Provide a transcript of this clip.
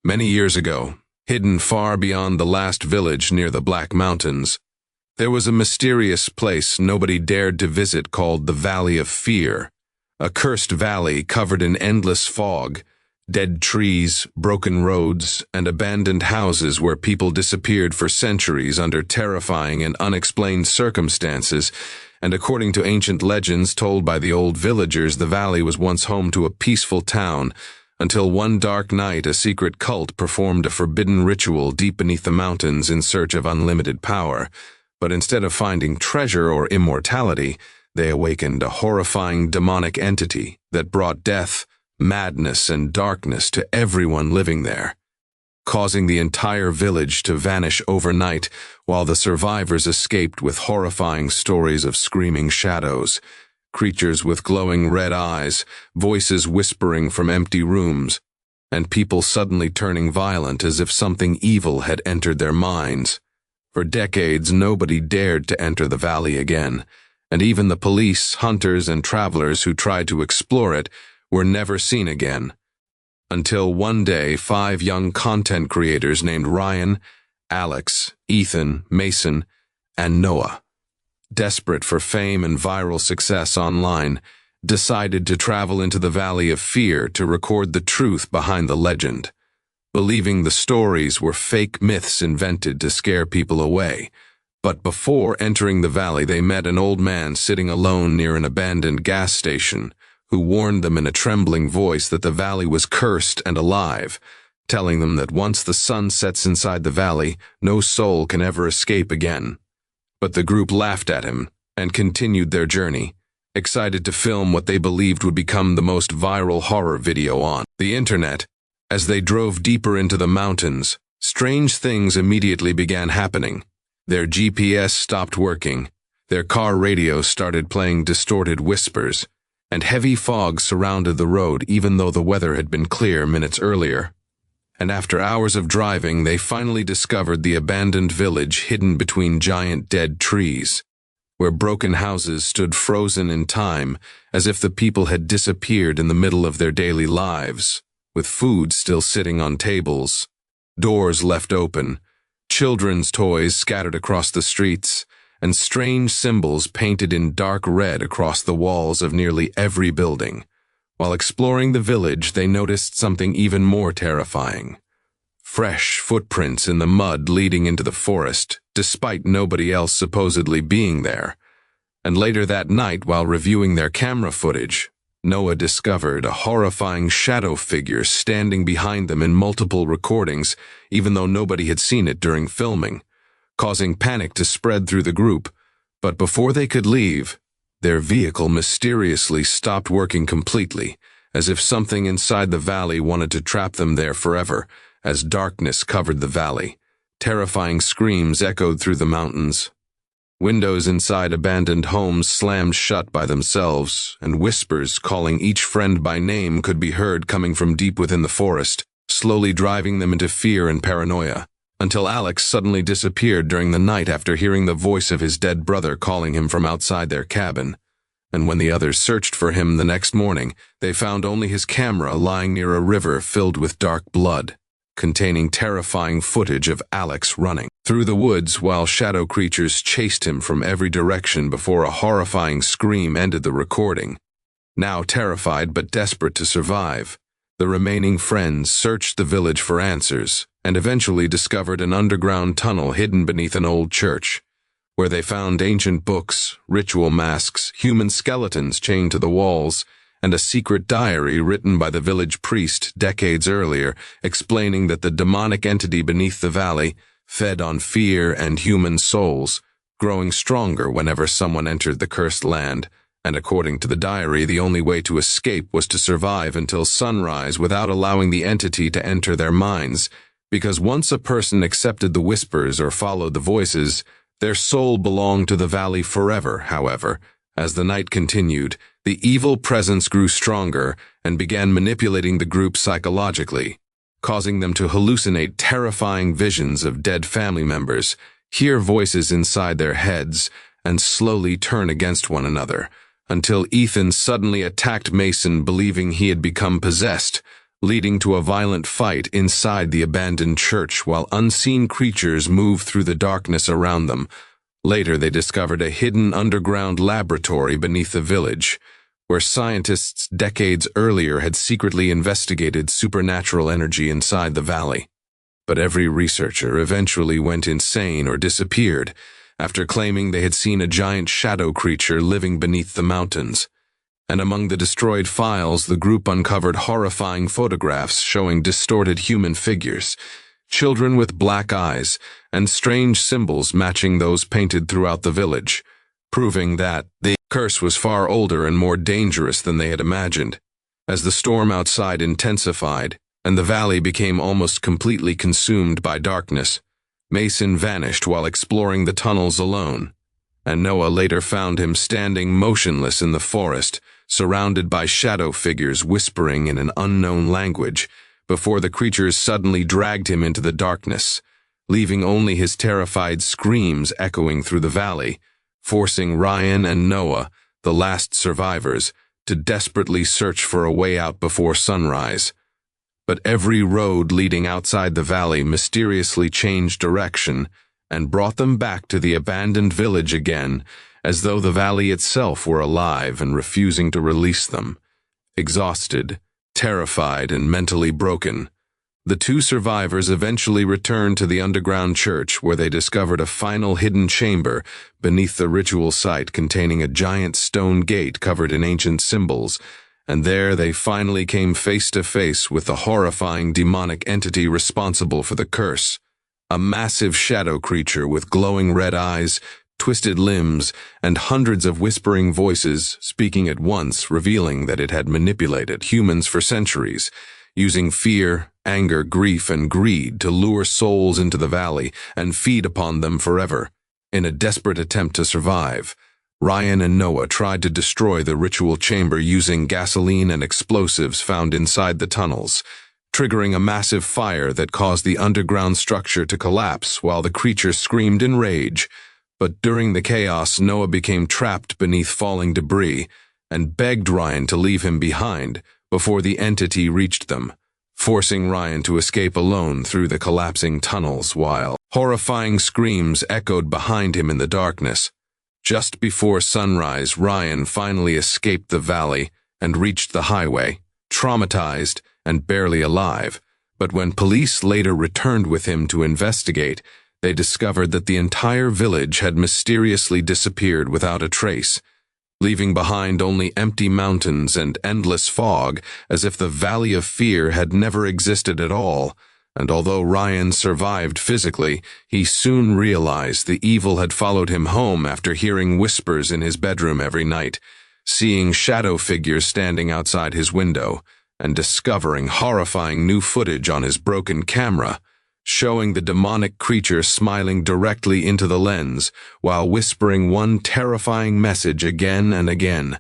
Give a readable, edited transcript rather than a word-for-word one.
Many years ago, hidden far beyond the last village near the Black Mountains, there was a mysterious place nobody dared to visit called the Valley of Fear, a cursed valley covered in endless fog, dead trees, broken roads, and abandoned houses where people disappeared for centuries under terrifying and unexplained circumstances. And according to ancient legends told by the old villagers, the valley was once home to a peaceful town, until one dark night a secret cult performed a forbidden ritual deep beneath the mountains in search of unlimited power. But instead of finding treasure or immortality, they awakened a horrifying demonic entity that brought death, madness, and darkness to everyone living there, causing the entire village to vanish overnight, while the survivors escaped with horrifying stories of screaming shadows, creatures with glowing red eyes, voices whispering from empty rooms, and people suddenly turning violent as if something evil had entered their minds. For decades, nobody dared to enter the valley again, and even the police, hunters, and travelers who tried to explore it were never seen again. Until one day, 5 young content creators named Ryan, Alex, Ethan, Mason, and Noah, desperate for fame and viral success online, decided to travel into the Valley of Fear to record the truth behind the legend, believing the stories were fake myths invented to scare people away. But before entering the valley, they met an old man sitting alone near an abandoned gas station, who warned them in a trembling voice that the valley was cursed and alive, telling them that once the sun sets inside the valley, no soul can ever escape again. But the group laughed at him and continued their journey, excited to film what they believed would become the most viral horror video on the internet. As they drove deeper into the mountains, strange things immediately began happening. Their GPS stopped working, their car radio started playing distorted whispers, and heavy fog surrounded the road even though the weather had been clear minutes earlier. And after hours of driving, they finally discovered the abandoned village hidden between giant dead trees, where broken houses stood frozen in time as if the people had disappeared in the middle of their daily lives, with food still sitting on tables, doors left open, children's toys scattered across the streets, and strange symbols painted in dark red across the walls of nearly every building. While exploring the village, they noticed something even more terrifying: fresh footprints in the mud leading into the forest, despite nobody else supposedly being there. And later that night, while reviewing their camera footage, Noah discovered a horrifying shadow figure standing behind them in multiple recordings, even though nobody had seen it during filming, causing panic to spread through the group. But before they could leave, their vehicle mysteriously stopped working completely, as if something inside the valley wanted to trap them there forever. As darkness covered the valley, terrifying screams echoed through the mountains. Windows inside abandoned homes slammed shut by themselves, and whispers calling each friend by name could be heard coming from deep within the forest, slowly driving them into fear and paranoia, until Alex suddenly disappeared during the night after hearing the voice of his dead brother calling him from outside their cabin. And when the others searched for him the next morning, they found only his camera lying near a river filled with dark blood, containing terrifying footage of Alex running through the woods while shadow creatures chased him from every direction before a horrifying scream ended the recording. Now terrified but desperate to survive, the remaining friends searched the village for answers and eventually discovered an underground tunnel hidden beneath an old church, where they found ancient books, ritual masks, human skeletons chained to the walls, and a secret diary written by the village priest decades earlier, explaining that the demonic entity beneath the valley fed on fear and human souls, growing stronger whenever someone entered the cursed land. And according to the diary, the only way to escape was to survive until sunrise without allowing the entity to enter their minds, because once a person accepted the whispers or followed the voices, their soul belonged to the valley forever. However, as the night continued, the evil presence grew stronger and began manipulating the group psychologically, causing them to hallucinate terrifying visions of dead family members, hear voices inside their heads, and slowly turn against one another, until Ethan suddenly attacked Mason, believing he had become possessed, leading to a violent fight inside the abandoned church while unseen creatures moved through the darkness around them. Later, they discovered a hidden underground laboratory beneath the village, where scientists decades earlier had secretly investigated supernatural energy inside the valley. But every researcher eventually went insane or disappeared after claiming they had seen a giant shadow creature living beneath the mountains. And among the destroyed files, the group uncovered horrifying photographs showing distorted human figures, children with black eyes, and strange symbols matching those painted throughout the village, proving that the curse was far older and more dangerous than they had imagined. As the storm outside intensified, and the valley became almost completely consumed by darkness, Mason vanished while exploring the tunnels alone, and Noah later found him standing motionless in the forest, surrounded by shadow figures whispering in an unknown language, before the creatures suddenly dragged him into the darkness, leaving only his terrified screams echoing through the valley, forcing Ryan and Noah, the last survivors, to desperately search for a way out before sunrise. But every road leading outside the valley mysteriously changed direction and brought them back to the abandoned village again, as though the valley itself were alive and refusing to release them. Exhausted, terrified, and mentally broken, the two survivors eventually returned to the underground church, where they discovered a final hidden chamber beneath the ritual site containing a giant stone gate covered in ancient symbols, and there they finally came face to face with the horrifying demonic entity responsible for the curse. A massive shadow creature with glowing red eyes, twisted limbs, and hundreds of whispering voices speaking at once, revealing that it had manipulated humans for centuries, using fear, anger, grief, and greed to lure souls into the valley and feed upon them forever. In a desperate attempt to survive, Ryan and Noah tried to destroy the ritual chamber using gasoline and explosives found inside the tunnels, triggering a massive fire that caused the underground structure to collapse while the creature screamed in rage. But during the chaos, Noah became trapped beneath falling debris and begged Ryan to leave him behind before the entity reached them, forcing Ryan to escape alone through the collapsing tunnels while horrifying screams echoed behind him in the darkness. Just before sunrise, Ryan finally escaped the valley and reached the highway, traumatized and barely alive. But when police later returned with him to investigate, they discovered that the entire village had mysteriously disappeared without a trace, leaving behind only empty mountains and endless fog, as if the Valley of Fear had never existed at all. And although Ryan survived physically, he soon realized the evil had followed him home after hearing whispers in his bedroom every night, seeing shadow figures standing outside his window, and discovering horrifying new footage on his broken camera, showing the demonic creature smiling directly into the lens while whispering one terrifying message again and again.